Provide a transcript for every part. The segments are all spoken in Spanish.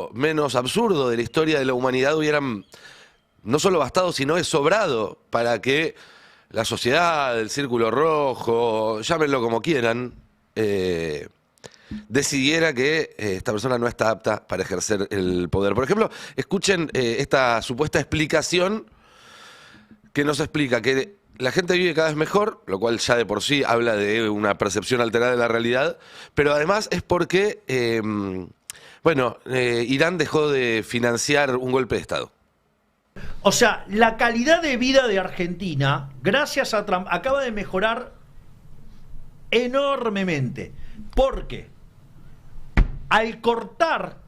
hecho menos absurdo de la historia de la humanidad hubieran no solo bastado, sino sobrado para que la sociedad, el Círculo Rojo, llámenlo como quieran, decidiera que esta persona no está apta para ejercer el poder. Por ejemplo, escuchen esta supuesta explicación que nos explica que la gente vive cada vez mejor, lo cual ya de por sí habla de una percepción alterada de la realidad, pero además es porque, Irán dejó de financiar un golpe de Estado. O sea, la calidad de vida de Argentina, gracias a Trump, acaba de mejorar enormemente. Porque al cortar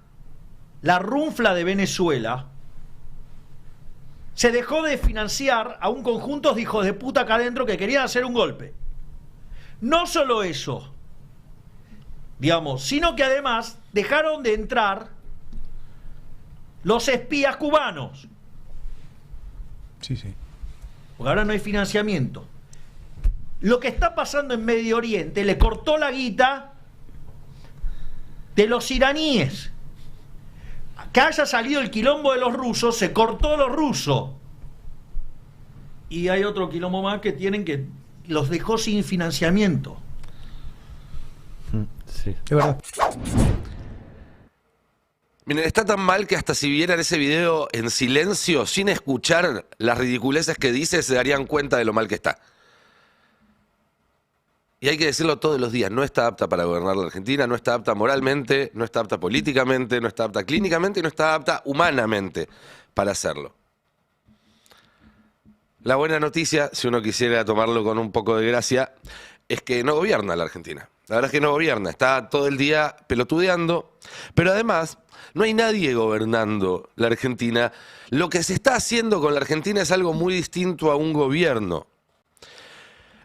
la runfla de Venezuela, se dejó de financiar a un conjunto de hijos de puta acá adentro que querían hacer un golpe. No solo eso, digamos, sino que además dejaron de entrar los espías cubanos. Sí, sí. Porque ahora no hay financiamiento. Lo que está pasando en Medio Oriente le cortó la guita de los iraníes. Que haya salido el quilombo de los rusos, se cortó los rusos. Y hay otro quilombo más que tienen que los dejó sin financiamiento. Sí, es verdad. Miren, está tan mal que hasta si vieran ese video en silencio, sin escuchar las ridiculeces que dice, se darían cuenta de lo mal que está. Y hay que decirlo todos los días, no está apta para gobernar la Argentina, no está apta moralmente, no está apta políticamente, no está apta clínicamente y no está apta humanamente para hacerlo. La buena noticia, si uno quisiera tomarlo con un poco de gracia, es que no gobierna la Argentina. La verdad es que no gobierna, está todo el día pelotudeando, pero además no hay nadie gobernando la Argentina. Lo que se está haciendo con la Argentina es algo muy distinto a un gobierno.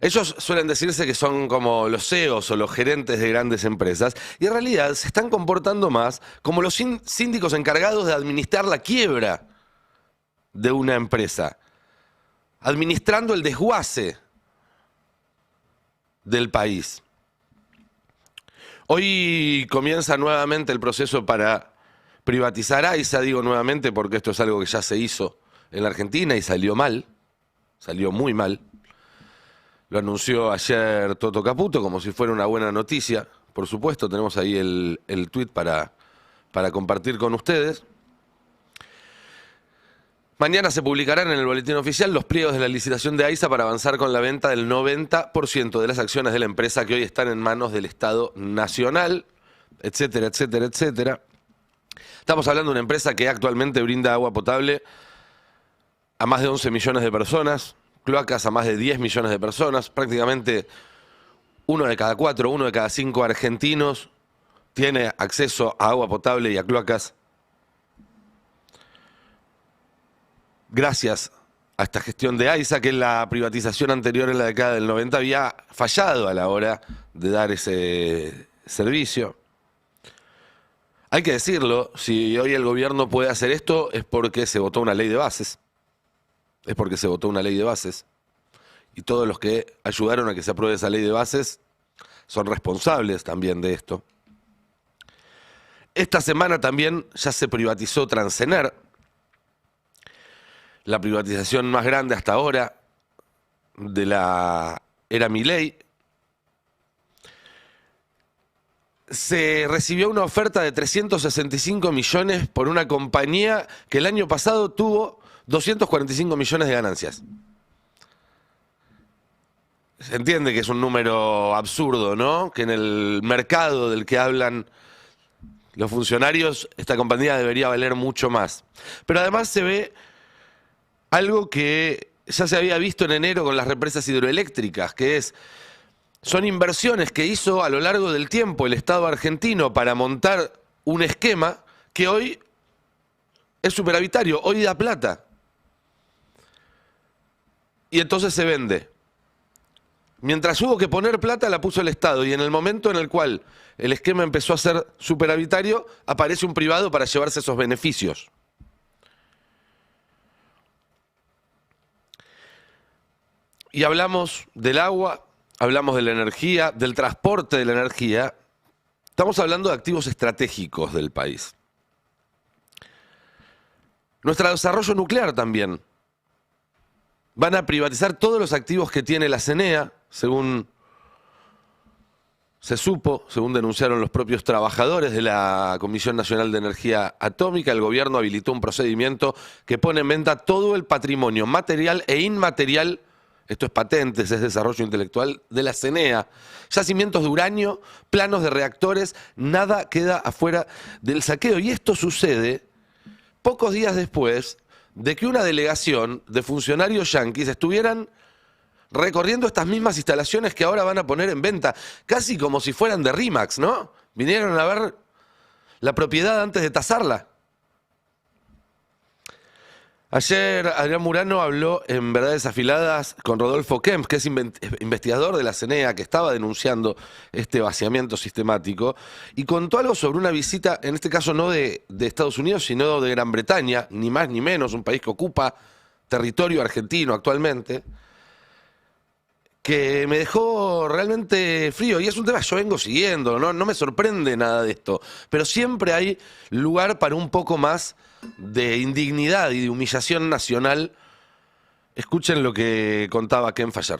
Ellos suelen decirse que son como los CEOs o los gerentes de grandes empresas y en realidad se están comportando más como los síndicos encargados de administrar la quiebra de una empresa, administrando el desguace del país. Hoy comienza nuevamente el proceso para privatizar AISA, digo nuevamente porque esto es algo que ya se hizo en la Argentina y salió mal, salió muy mal. Lo anunció ayer Toto Caputo como si fuera una buena noticia. Por supuesto, tenemos ahí el tuit para compartir con ustedes. Mañana se publicarán en el boletín oficial los pliegos de la licitación de AISA para avanzar con la venta del 90% de las acciones de la empresa que hoy están en manos del Estado Nacional, etcétera, etcétera, etcétera. Estamos hablando de una empresa que actualmente brinda agua potable a más de 11 millones de personas, cloacas a más de 10 millones de personas, prácticamente 1 de cada 4, 1 de cada 5 argentinos tiene acceso a agua potable y a cloacas gracias a esta gestión de AISA, que la privatización anterior en la década del 90 había fallado a la hora de dar ese servicio. Hay que decirlo, si hoy el gobierno puede hacer esto es porque se votó una ley de bases. Es porque se votó una ley de bases. Y todos los que ayudaron a que se apruebe esa ley de bases son responsables también de esto. Esta semana también ya se privatizó Transener, la privatización más grande hasta ahora de la era Milei. Se recibió una oferta de 365 millones por una compañía que el año pasado tuvo 245 millones de ganancias. Se entiende que es un número absurdo, ¿no? Que en el mercado del que hablan los funcionarios, esta compañía debería valer mucho más. Pero además se ve algo que ya se había visto en enero con las represas hidroeléctricas, que son inversiones que hizo a lo largo del tiempo el Estado argentino para montar un esquema que hoy es superavitario, hoy da plata. Y entonces se vende. Mientras hubo que poner plata, la puso el Estado. Y en el momento en el cual el esquema empezó a ser superavitario, aparece un privado para llevarse esos beneficios. Y hablamos del agua, hablamos de la energía, del transporte de la energía. Estamos hablando de activos estratégicos del país. Nuestro desarrollo nuclear también. Van a privatizar todos los activos que tiene la CENEA, según se supo, según denunciaron los propios trabajadores de la Comisión Nacional de Energía Atómica. El gobierno habilitó un procedimiento que pone en venta todo el patrimonio material e inmaterial, esto es patentes, es desarrollo intelectual, de la CENEA. Yacimientos de uranio, planos de reactores, nada queda afuera del saqueo. Y esto sucede pocos días después de que una delegación de funcionarios yanquis estuvieran recorriendo estas mismas instalaciones que ahora van a poner en venta, casi como si fueran de RIMAX, ¿no? Vinieron a ver la propiedad antes de tasarla. Ayer Adrián Murano habló en Verdades Afiladas con Rodolfo Kempf, que es investigador de la CENEA, que estaba denunciando este vaciamiento sistemático, y contó algo sobre una visita, en este caso no de Estados Unidos, sino de Gran Bretaña, ni más ni menos, un país que ocupa territorio argentino actualmente, que me dejó realmente frío. Y es un tema que yo vengo siguiendo, no me sorprende nada de esto, pero siempre hay lugar para un poco más de indignidad y de humillación nacional. Escuchen lo que contaba Kempf ayer.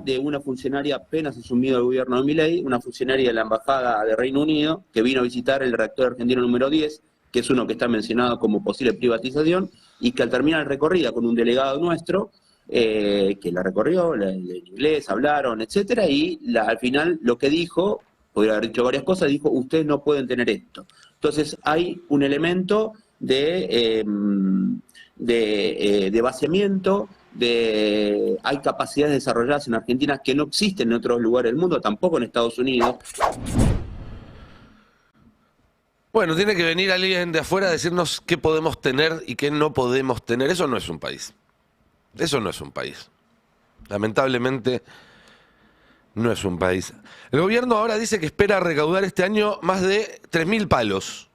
De una funcionaria apenas asumido el gobierno de Milei, una funcionaria de la Embajada de Reino Unido, que vino a visitar el reactor argentino número 10, que es uno que está mencionado como posible privatización, y que al terminar el recorrido con un delegado nuestro, que la recorrió, en inglés, hablaron, etcétera, y al final lo que dijo, podría haber dicho varias cosas, dijo, ustedes no pueden tener esto. Entonces hay un elemento de vaciamiento, hay capacidades desarrolladas en Argentina que no existen en otros lugares del mundo, tampoco en Estados Unidos. Bueno, tiene que venir alguien de afuera a decirnos qué podemos tener y qué no podemos tener. Eso no es un país. Eso no es un país. Lamentablemente, no es un país. El gobierno ahora dice que espera recaudar este año más de 3.000 palos.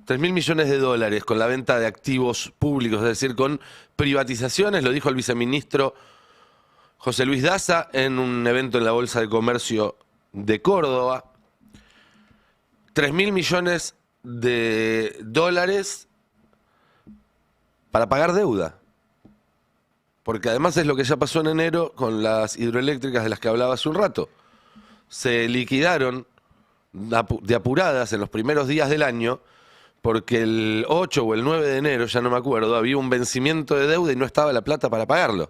3.000 millones de dólares con la venta de activos públicos, es decir, con privatizaciones, lo dijo el viceministro José Luis Daza en un evento en la Bolsa de Comercio de Córdoba. 3.000 millones de dólares para pagar deuda. Porque además es lo que ya pasó en enero con las hidroeléctricas de las que hablaba hace un rato. Se liquidaron de apuradas en los primeros días del año porque el 8 o el 9 de enero, ya no me acuerdo, había un vencimiento de deuda y no estaba la plata para pagarlo.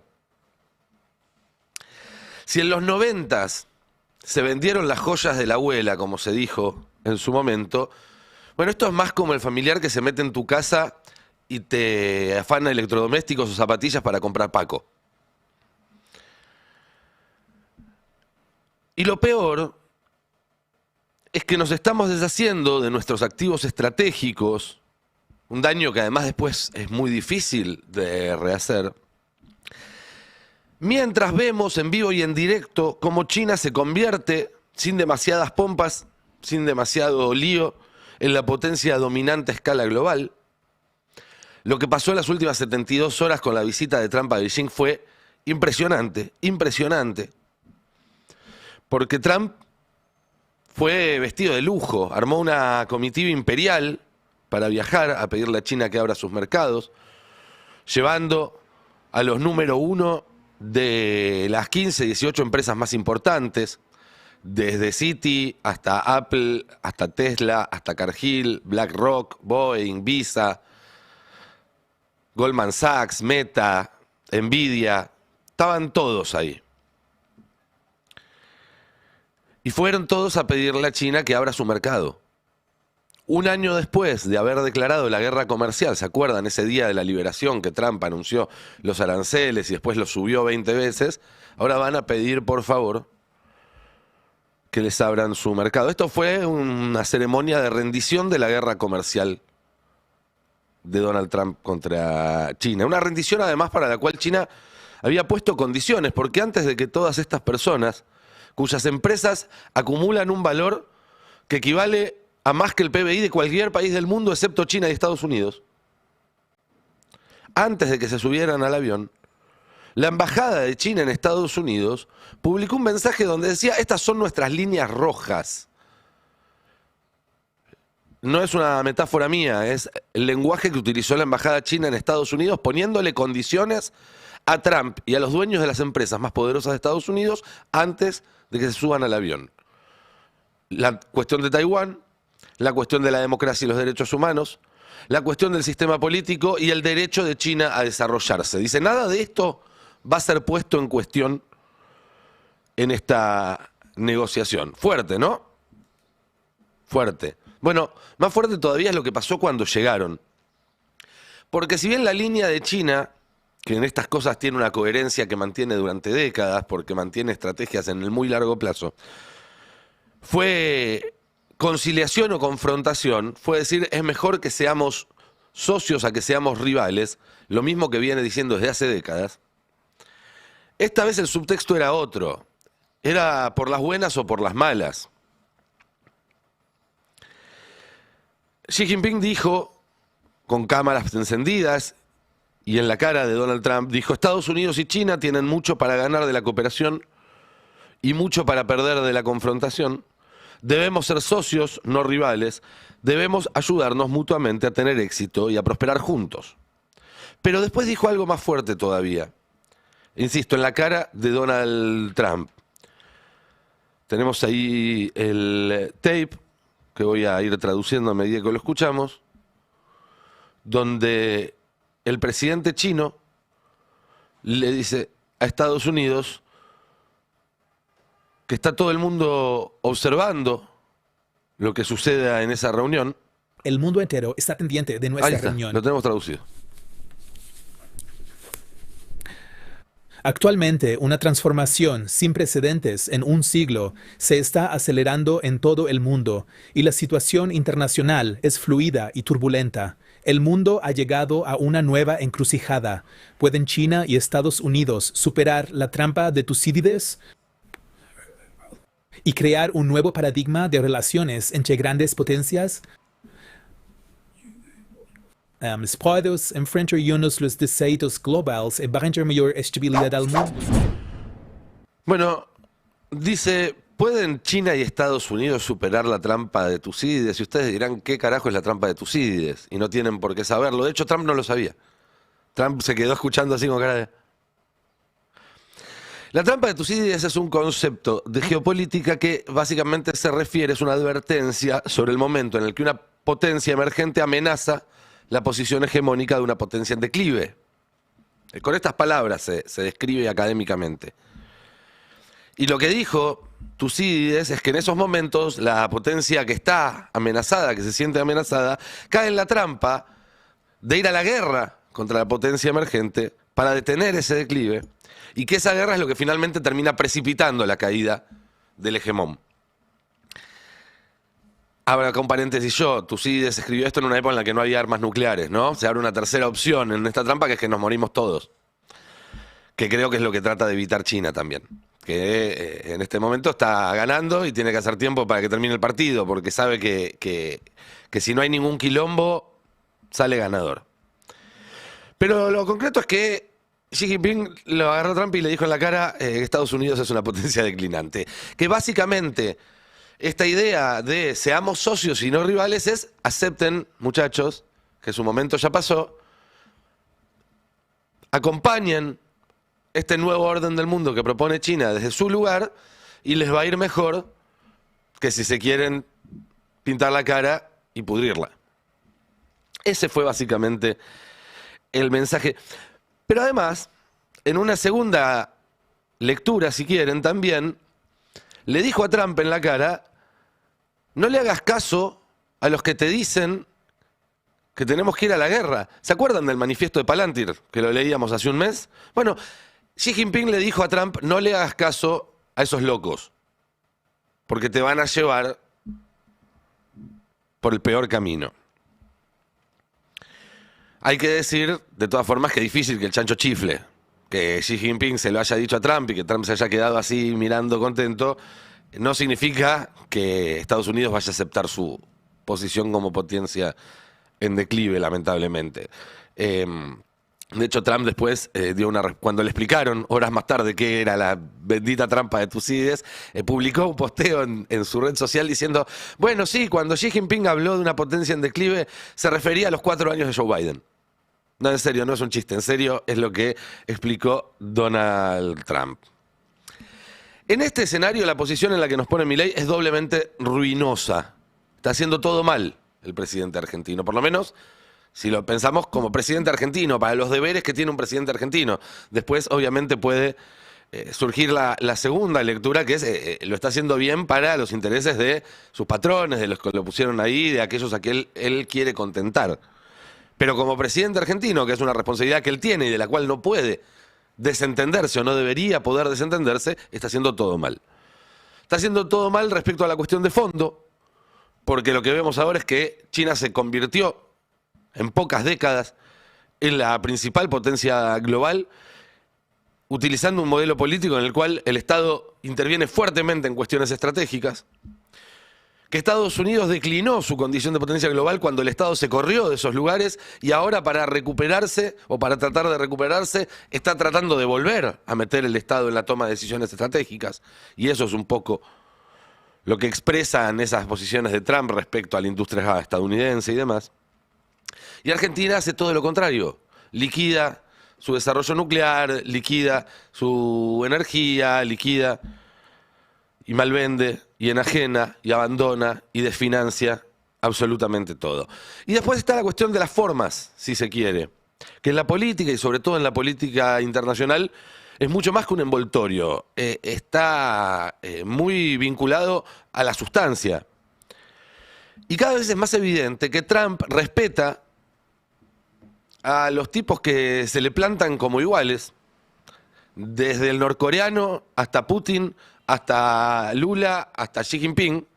Si en los 90s se vendieron las joyas de la abuela, como se dijo en su momento, bueno, esto es más como el familiar que se mete en tu casa y te afana electrodomésticos o zapatillas para comprar Paco. Y lo peor es que nos estamos deshaciendo de nuestros activos estratégicos, un daño que además después es muy difícil de rehacer, mientras vemos en vivo y en directo cómo China se convierte, sin demasiadas pompas, sin demasiado lío, en la potencia dominante a escala global. Lo que pasó en las últimas 72 horas con la visita de Trump a Beijing fue impresionante, impresionante. Porque Trump fue vestido de lujo, armó una comitiva imperial para viajar a pedirle a China que abra sus mercados, llevando a los número 1 de las 15, 18 empresas más importantes, desde Citi hasta Apple, hasta Tesla, hasta Cargill, BlackRock, Boeing, Visa, Goldman Sachs, Meta, Nvidia, estaban todos ahí. Y fueron todos a pedirle a China que abra su mercado. Un año después de haber declarado la guerra comercial, ¿se acuerdan? Ese día de la liberación que Trump anunció los aranceles y después los subió 20 veces, ahora van a pedir, por favor, que les abran su mercado. Esto fue una ceremonia de rendición de la guerra comercial de Donald Trump contra China. Una rendición además para la cual China había puesto condiciones, porque antes de que todas estas personas, cuyas empresas acumulan un valor que equivale a más que el PBI de cualquier país del mundo excepto China y Estados Unidos, antes de que se subieran al avión, la embajada de China en Estados Unidos publicó un mensaje donde decía: estas son nuestras líneas rojas. no es una metáfora mía, es el lenguaje que utilizó la embajada china en Estados Unidos poniéndole condiciones a Trump y a los dueños de las empresas más poderosas de Estados Unidos antes de que se suban al avión. La cuestión de Taiwán, la cuestión de la democracia y los derechos humanos, la cuestión del sistema político y el derecho de China a desarrollarse. Dice, nada de esto va a ser puesto en cuestión en esta negociación. Fuerte, ¿no? Fuerte. Bueno, más fuerte todavía es lo que pasó cuando llegaron. Porque si bien la línea de China, que en estas cosas tiene una coherencia que mantiene durante décadas, porque mantiene estrategias en el muy largo plazo, fue conciliación o confrontación, fue decir, es mejor que seamos socios a que seamos rivales, lo mismo que viene diciendo desde hace décadas. Esta vez el subtexto era otro, era por las buenas o por las malas. Xi Jinping dijo, con cámaras encendidas y en la cara de Donald Trump, dijo, Estados Unidos y China tienen mucho para ganar de la cooperación y mucho para perder de la confrontación. Debemos ser socios, no rivales. Debemos ayudarnos mutuamente a tener éxito y a prosperar juntos. Pero después dijo algo más fuerte todavía. Insisto, en la cara de Donald Trump. Tenemos ahí el tape, que voy a ir traduciendo a medida que lo escuchamos, donde el presidente chino le dice a Estados Unidos que está todo el mundo observando lo que suceda en esa reunión. El mundo entero está pendiente de nuestra Ahí está, reunión. lo tenemos traducido. Actualmente, una transformación sin precedentes en un siglo se está acelerando en todo el mundo y la situación internacional es fluida y turbulenta. El mundo ha llegado a una nueva encrucijada. ¿Pueden China y Estados Unidos superar la trampa de Tucídides y crear un nuevo paradigma de relaciones entre grandes potencias? ¿Pueden enfrentar unos los desafíos globales y barrar mayor estabilidad al mundo? Bueno, dice, ¿pueden China y Estados Unidos superar la trampa de Tucídides? Y ustedes dirán, ¿qué carajo es la trampa de Tucídides? Y no tienen por qué saberlo. De hecho, Trump no lo sabía. Trump se quedó escuchando así con cara de... La trampa de Tucídides es un concepto de geopolítica que básicamente se refiere, es una advertencia sobre el momento en el que una potencia emergente amenaza la posición hegemónica de una potencia en declive. Con estas palabras se describe académicamente. Y lo que dijo Tucídides es que en esos momentos la potencia que está amenazada, que se siente amenazada, cae en la trampa de ir a la guerra contra la potencia emergente para detener ese declive y que esa guerra es lo que finalmente termina precipitando la caída del hegemón. Ahora, con paréntesis Tucídides escribió esto en una época en la que no había armas nucleares, ¿no? Se abre una tercera opción en esta trampa que es que nos morimos todos. Que creo que es lo que trata de evitar China también. Que en este momento está ganando y tiene que hacer tiempo para que termine el partido, porque sabe que si no hay ningún quilombo, sale ganador. Pero lo concreto es que Xi Jinping lo agarró a Trump y le dijo en la cara que Estados Unidos es una potencia declinante. Que básicamente esta idea de seamos socios y no rivales es acepten, muchachos, que su momento ya pasó, acompañen este nuevo orden del mundo que propone China desde su lugar y les va a ir mejor que si se quieren pintar la cara y pudrirla. Ese fue básicamente el mensaje. Pero además, en una segunda lectura, si quieren, también le dijo a Trump en la cara, no le hagas caso a los que te dicen que tenemos que ir a la guerra. ¿Se acuerdan del manifiesto de Palantir, que lo leíamos hace un mes? Bueno, Xi Jinping le dijo a Trump, no le hagas caso a esos locos, porque te van a llevar por el peor camino. Hay que decir, de todas formas, que es difícil que el chancho chifle. Que Xi Jinping se lo haya dicho a Trump y que Trump se haya quedado así mirando contento, no significa que Estados Unidos vaya a aceptar su posición como potencia en declive, lamentablemente. De hecho, Trump después cuando le explicaron horas más tarde qué era la bendita trampa de Tucídides, publicó un posteo en su red social diciendo, bueno, sí, cuando Xi Jinping habló de una potencia en declive, se refería a los 4 años de Joe Biden. No, en serio, no es un chiste, en serio es lo que explicó Donald Trump. En este escenario, la posición en la que nos pone Milei es doblemente ruinosa. Está haciendo todo mal el presidente argentino, por lo menos si lo pensamos como presidente argentino, para los deberes que tiene un presidente argentino. Después, obviamente, puede surgir la segunda lectura, que es lo está haciendo bien para los intereses de sus patrones, de los que lo pusieron ahí, de aquellos a que él quiere contentar. Pero como presidente argentino, que es una responsabilidad que él tiene y de la cual no puede desentenderse o no debería poder desentenderse, está haciendo todo mal. Está haciendo todo mal respecto a la cuestión de fondo, porque lo que vemos ahora es que China se convirtió en pocas décadas en la principal potencia global, utilizando un modelo político en el cual el Estado interviene fuertemente en cuestiones estratégicas, que Estados Unidos declinó su condición de potencia global cuando el Estado se corrió de esos lugares y ahora para recuperarse o para tratar de recuperarse está tratando de volver a meter el Estado en la toma de decisiones estratégicas, y eso es un poco lo que expresan esas posiciones de Trump respecto a la industria estadounidense y demás. Y Argentina hace todo lo contrario, liquida su desarrollo nuclear, liquida su energía, liquida y malvende y enajena y abandona y desfinancia absolutamente todo. Y después está la cuestión de las formas, si se quiere, que en la política y sobre todo en la política internacional es mucho más que un envoltorio, está muy vinculado a la sustancia. Y cada vez es más evidente que Trump respeta a los tipos que se le plantan como iguales, desde el norcoreano hasta Putin, hasta Lula, hasta Xi Jinping,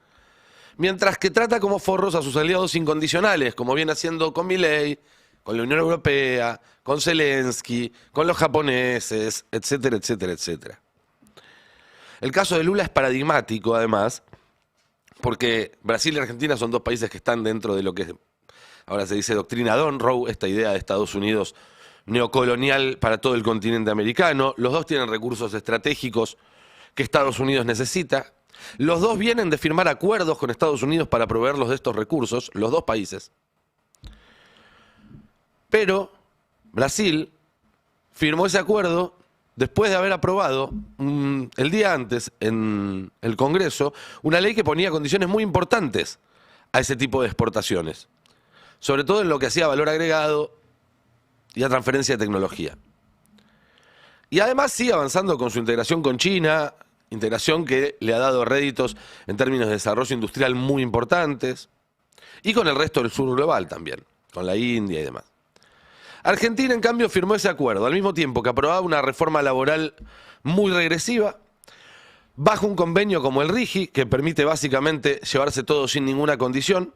mientras que trata como forros a sus aliados incondicionales, como viene haciendo con Milei, con la Unión Europea, con Zelensky, con los japoneses, etcétera, etcétera, etcétera. El caso de Lula es paradigmático, además, porque Brasil y Argentina son dos países que están dentro de lo que ahora se dice doctrina Monroe, esta idea de Estados Unidos neocolonial para todo el continente americano. Los dos tienen recursos estratégicos que Estados Unidos necesita. Los dos vienen de firmar acuerdos con Estados Unidos para proveerlos de estos recursos, los dos países. Pero Brasil firmó ese acuerdo después de haber aprobado el día antes en el Congreso una ley que ponía condiciones muy importantes a ese tipo de exportaciones, sobre todo en lo que hacía valor agregado y a transferencia de tecnología. Y además sigue avanzando con su integración con China, integración que le ha dado réditos en términos de desarrollo industrial muy importantes, y con el resto del sur global también, con la India y demás. Argentina, en cambio, firmó ese acuerdo, al mismo tiempo que aprobaba una reforma laboral muy regresiva, bajo un convenio como el RIGI, que permite básicamente llevarse todo sin ninguna condición,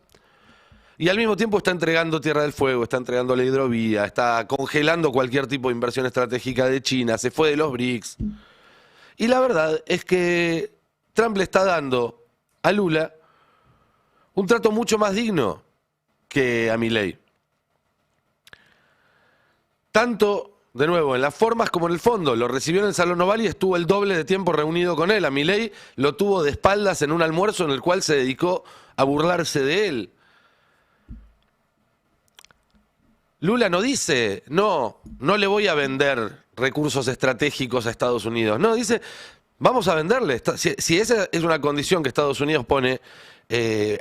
y al mismo tiempo está entregando Tierra del Fuego, está entregando la hidrovía, está congelando cualquier tipo de inversión estratégica de China, se fue de los BRICS. Y la verdad es que Trump le está dando a Lula un trato mucho más digno que a Milei. Tanto, de nuevo, en las formas como en el fondo. Lo recibió en el Salón Oval y estuvo el doble de tiempo reunido con él. A Milei lo tuvo de espaldas en un almuerzo en el cual se dedicó a burlarse de él. Lula no dice, no le voy a vender recursos estratégicos a Estados Unidos. No, dice, vamos a venderle. Si esa es una condición que Estados Unidos pone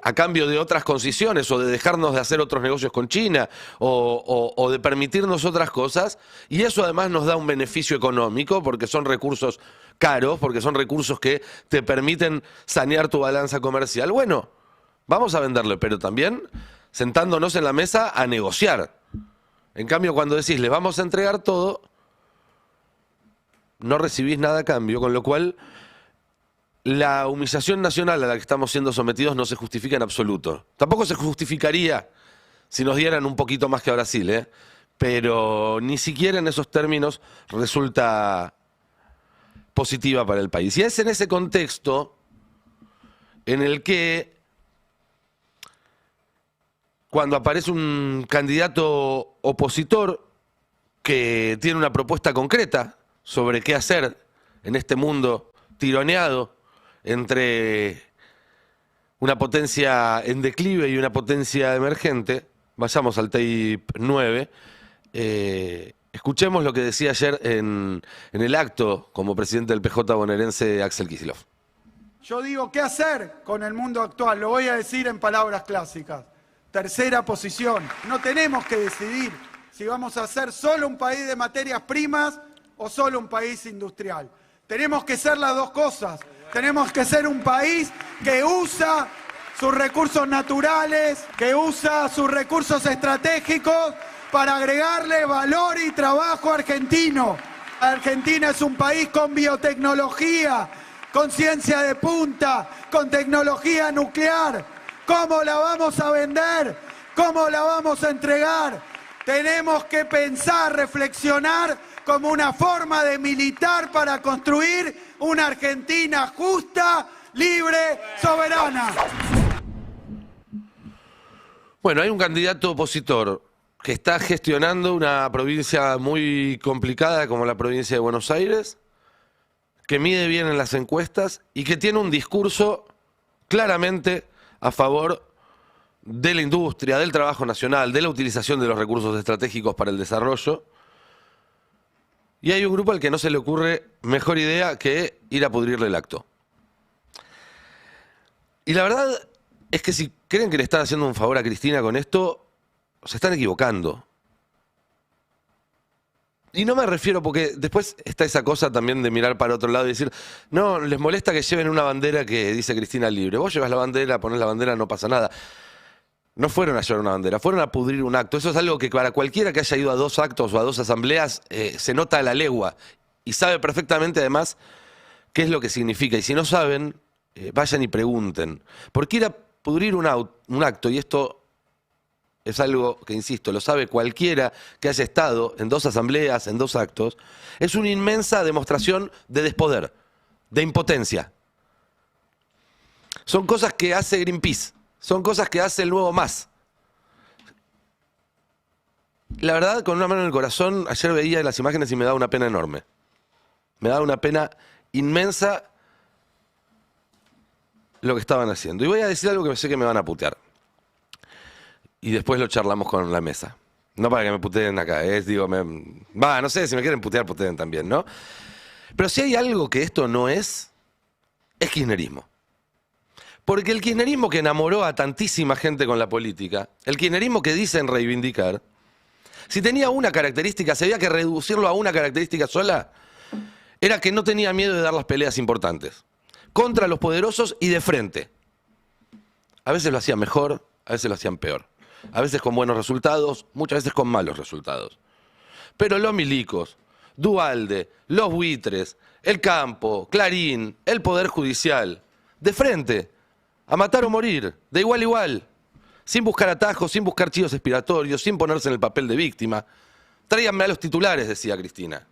a cambio de otras concesiones o de dejarnos de hacer otros negocios con China o de permitirnos otras cosas, y eso además nos da un beneficio económico porque son recursos caros, porque son recursos que te permiten sanear tu balanza comercial. Bueno, vamos a venderle, pero también sentándonos en la mesa a negociar. En cambio, cuando decís, le vamos a entregar todo, no recibís nada a cambio, con lo cual la humillación nacional a la que estamos siendo sometidos no se justifica en absoluto. Tampoco se justificaría si nos dieran un poquito más que a Brasil, pero ni siquiera en esos términos resulta positiva para el país. Y es en ese contexto en el que cuando aparece un candidato opositor que tiene una propuesta concreta sobre qué hacer en este mundo tironeado entre una potencia en declive y una potencia emergente. Vayamos al tape 9. Escuchemos lo que decía ayer en el acto como presidente del PJ bonaerense Axel Kicillof. Yo digo, ¿qué hacer con el mundo actual? Lo voy a decir en palabras clásicas. Tercera posición. No tenemos que decidir si vamos a ser solo un país de materias primas o solo un país industrial. Tenemos que ser las dos cosas. Tenemos que ser un país que usa sus recursos naturales, que usa sus recursos estratégicos para agregarle valor y trabajo a argentino. Argentina es un país con biotecnología, con ciencia de punta, con tecnología nuclear. ¿Cómo la vamos a vender? ¿Cómo la vamos a entregar? Tenemos que pensar, reflexionar como una forma de militar para construir una Argentina justa, libre, soberana. Bueno, hay un candidato opositor que está gestionando una provincia muy complicada como la provincia de Buenos Aires, que mide bien en las encuestas y que tiene un discurso claramente a favor de la industria, del trabajo nacional, de la utilización de los recursos estratégicos para el desarrollo. Y hay un grupo al que no se le ocurre mejor idea que ir a pudrirle el acto. Y la verdad es que si creen que le están haciendo un favor a Cristina con esto, se están equivocando. Y no me refiero, porque después está esa cosa también de mirar para otro lado y decir, no, les molesta que lleven una bandera que dice Cristina libre. Vos llevas la bandera, ponés la bandera, no pasa nada. No fueron a llevar una bandera, fueron a pudrir un acto. Eso es algo que para cualquiera que haya ido a 2 actos o a 2 asambleas se nota a la legua y sabe perfectamente además qué es lo que significa. Y si no saben, vayan y pregunten. Porque ir a pudrir un acto, y esto es algo que, insisto, lo sabe cualquiera que haya estado en 2 asambleas, en 2 actos, es una inmensa demostración de despoder, de impotencia. Son cosas que hace Greenpeace. Son cosas que hace el nuevo MAS. La verdad, con una mano en el corazón, ayer veía las imágenes y me daba una pena enorme. Me daba una pena inmensa lo que estaban haciendo. Y voy a decir algo que sé que me van a putear. Y después lo charlamos con la mesa. No para que me puteen acá, no sé, si me quieren putear, puteen también, ¿no? Pero si hay algo que esto no es kirchnerismo. Porque el kirchnerismo que enamoró a tantísima gente con la política, el kirchnerismo que dicen reivindicar, si tenía una característica, si había que reducirlo a una característica sola, era que no tenía miedo de dar las peleas importantes. Contra los poderosos y de frente. A veces lo hacían mejor, a veces lo hacían peor. A veces con buenos resultados, muchas veces con malos resultados. Pero los milicos, Duhalde, los buitres, el campo, Clarín, el Poder Judicial, de frente, a matar o morir, de igual a igual, sin buscar atajos, sin buscar chivos expiatorios, sin ponerse en el papel de víctima. Tráiganme a los titulares, decía Cristina.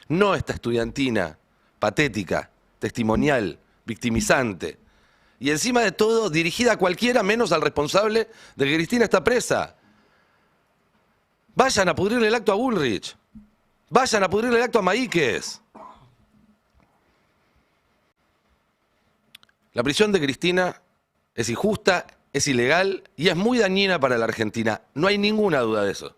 No esta estudiantina, patética, testimonial, victimizante. Y encima de todo, dirigida a cualquiera menos al responsable de que Cristina está presa. Vayan a pudrirle el acto a Bullrich. Vayan a pudrirle el acto a Maíquez. La prisión de Cristina es injusta, es ilegal y es muy dañina para la Argentina. No hay ninguna duda de eso.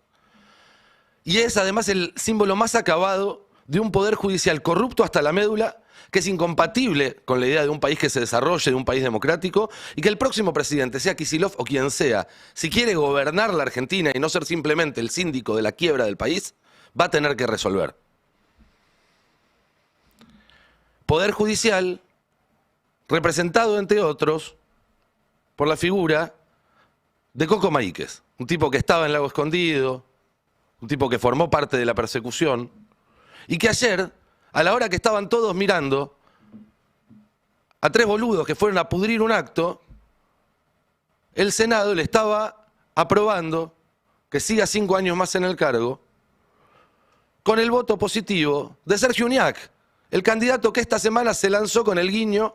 Y es además el símbolo más acabado de un poder judicial corrupto hasta la médula, que es incompatible con la idea de un país que se desarrolle, de un país democrático, y que el próximo presidente, sea Kicillof o quien sea, si quiere gobernar la Argentina y no ser simplemente el síndico de la quiebra del país, va a tener que resolver. Poder judicial representado, entre otros, por la figura de Coco Maíquez, un tipo que estaba en Lago Escondido, un tipo que formó parte de la persecución, y que ayer, a la hora que estaban todos mirando a 3 boludos que fueron a pudrir un acto, el Senado le estaba aprobando que siga 5 años más en el cargo, con el voto positivo de Sergio Uñac, el candidato que esta semana se lanzó con el guiño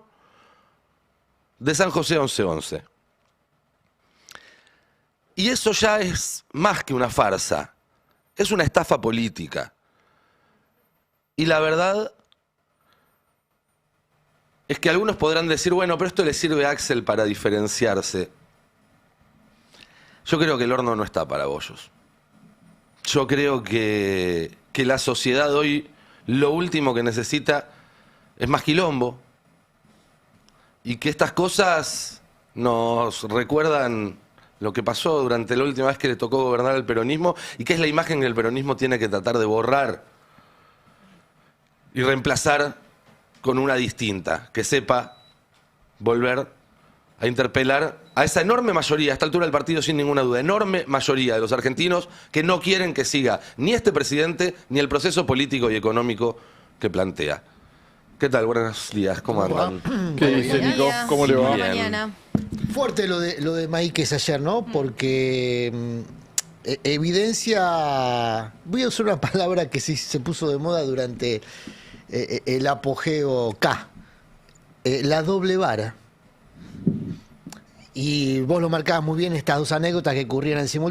de San José 1111. Y eso ya es más que una farsa. es una estafa política. Y la verdad es que algunos podrán decir, bueno, pero esto le sirve a Axel para diferenciarse. Yo creo que el horno no está para bollos. Yo creo que la sociedad hoy lo último que necesita es más quilombo. Y que estas cosas nos recuerdan lo que pasó durante la última vez que le tocó gobernar al peronismo y que es la imagen que el peronismo tiene que tratar de borrar y reemplazar con una distinta, que sepa volver a interpelar a esa enorme mayoría, a esta altura del partido sin ninguna duda, enorme mayoría de los argentinos que no quieren que siga ni este presidente ni el proceso político y económico que plantea. ¿Qué tal? Buenos días, ¿cómo andan? ¿Qué dice Nico? ¿Cómo le va? Bien. Mañana. Fuerte lo de Maíquez ayer, ¿no? Porque evidencia, voy a usar una palabra que sí se puso de moda durante el apogeo K, la doble vara. Y vos lo marcabas muy bien, estas dos anécdotas que ocurrieron en simultáneo.